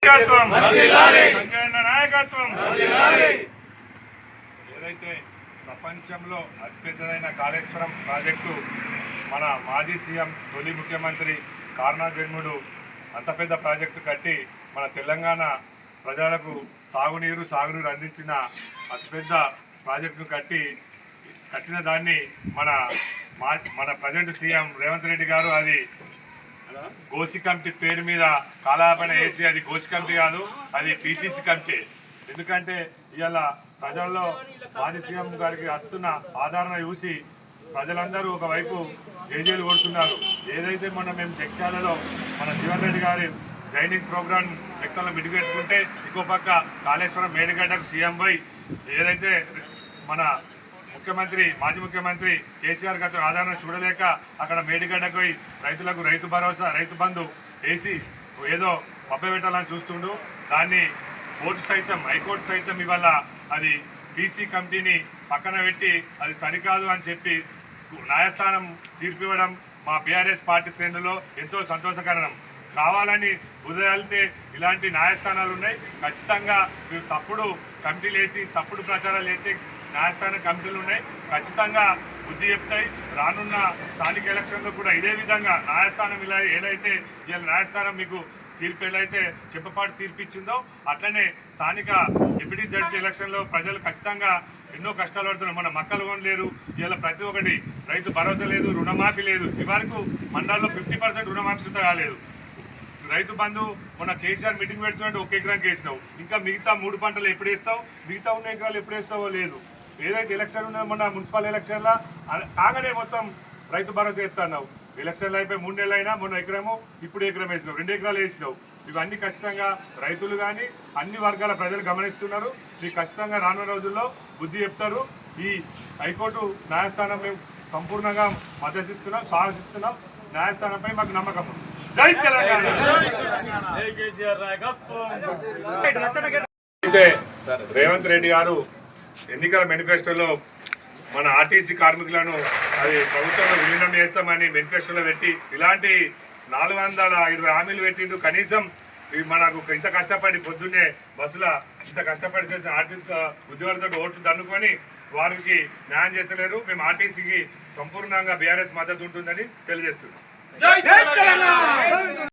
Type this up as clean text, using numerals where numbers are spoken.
నాయకత్వం సంజయ్ నాయకత్వం ఏదైతే ప్రపంచంలో అతిపెద్దదైన కాళేశ్వరం ప్రాజెక్టు మన మాజీ సీఎం తొలి ముఖ్యమంత్రి కారణా జన్ముడు అంత పెద్ద ప్రాజెక్టు కట్టి మన తెలంగాణ ప్రజలకు తాగునీరు సాగునీరు అందించిన అతిపెద్ద ప్రాజెక్టును కట్టిన దాన్ని మన ప్రజెంట్ సీఎం రేవంత్ రెడ్డి గారు అది గోసి కమిటీ పేరు మీద కాలాపన వేసి అది గోసి కమిటీ కాదు, అది పిసిసి కమిటీ. ఎందుకంటే ఇవాళ ప్రజల్లో మాజీ సీఎం గారికి వస్తున్న ఆదరణ చూసి ప్రజలందరూ ఒకవైపు జేజేలు కొడుతున్నారు. ఏదైతే మేము జగిత్యాలలో మన జీవన్ రెడ్డి గారి జైనింగ్ ప్రోగ్రామ్ జగిత్యాలలో మిడిపెట్టుకుంటే ఇంకో పక్క కాళేశ్వరం మేడిగడ్డకు సీఎం పోయి ఏదైతే మన మాజీ ముఖ్యమంత్రి కేసీఆర్ గారి ఆదరణ చూడలేక అక్కడ మేడిగడ్డకు పోయి రైతులకు రైతు భరోసా రైతు బంధు వేసి ఏదో పెట్టాలని చూస్తుండు. దాన్ని హైకోర్టు సైతం ఇవాళ అది పీసీ కమిటీని పక్కన పెట్టి అది సరికాదు అని చెప్పి న్యాయస్థానం తీర్పు ఇవ్వడం మా బీఆర్ఎస్ పార్టీ శ్రేణుల్లో ఎంతో సంతోషకరం. కావాలని ఉదయాలితే ఇలాంటి న్యాయస్థానాలు ఉన్నాయి. ఖచ్చితంగా మీరు తప్పుడు కమిటీలు వేసి తప్పుడు ప్రచారాలు వేస్తే న్యాయస్థాన కమిటీలు ఉన్నాయి, ఖచ్చితంగా బుద్ధి చెప్తాయి. రానున్న స్థానిక ఎలక్షన్లో కూడా ఇదే విధంగా న్యాయస్థానం ఏదైతే ఇలా న్యాయస్థానం మీకు తీర్పు ఏదైతే చెప్పపాటు తీర్పు ఇచ్చిందో అట్లనే స్థానిక ఎంపీటీ జడ్జి ఎలక్షన్లో ప్రజలు ఖచ్చితంగా ఎన్నో కష్టాలు పడుతున్నారు. మన మక్కలు కొనలేరు, ఇలా ప్రతి ఒక్కటి రైతు భరోసా లేదు, రుణమాఫీ లేదు. ఇవరకు మండలాల్లో 50% రుణమాఫీ సుతా కాలేదు. రైతు బంధు మొన్న కేసీఆర్ మీటింగ్ పెడుతున్నట్టు 1 ఎకరానికి వేసినావు, ఇంకా మిగతా 3 పంటలు ఎప్పుడు వేస్తావు, మిగతా ఉన్న ఎకరాలు ఎప్పుడు వేస్తావో లేదు. ఏదైతే ఎలక్షన్ ఉన్నదో మొన్న మున్సిపల్ ఎలక్షన్లో కాగానే మొత్తం రైతు భరోసా వేస్తున్నావు. ఎలక్షన్లు అయిపోయి 3 నెలలు అయినా మొన్న ఎకరము ఇప్పుడు ఎకరం వేసినావు, 2 ఎకరాలు వేసినావు. ఇవన్నీ ఖచ్చితంగా రైతులు కానీ అన్ని వర్గాల ప్రజలు గమనిస్తున్నారు. మీకు ఖచ్చితంగా రానున్న రోజుల్లో బుద్ధి చెప్తారు. ఈ హైకోర్టు న్యాయస్థానం మేము సంపూర్ణంగా మద్దతు ఇస్తున్నాం, స్వాగతిస్తున్నాం. న్యాయస్థానంపై మాకు నమ్మకం ఉంది. జై తెలంగాణ. అయితే రేవంత్ రెడ్డి గారు ఎన్నికల మేనిఫెస్టోలో మన ఆర్టీసీ కార్మికులను అది ప్రభుత్వంలో విలీనం చేస్తామని మేనిఫెస్టోలో పెట్టి ఇలాంటి 420 హామీలు పెట్టిండు. కనీసం మనకు ఇంత కష్టపడి పొద్దున్నే బస్సుల ఇంత కష్టపడి ఆర్టీసీ ఉద్యోగులతో ఓట్లు దన్నుకొని వారికి న్యాయం చేస్తలేరు. మేము ఆర్టీసీకి సంపూర్ణంగా బీఆర్ఎస్ మద్దతు ఉంటుందని తెలియజేస్తున్నాం.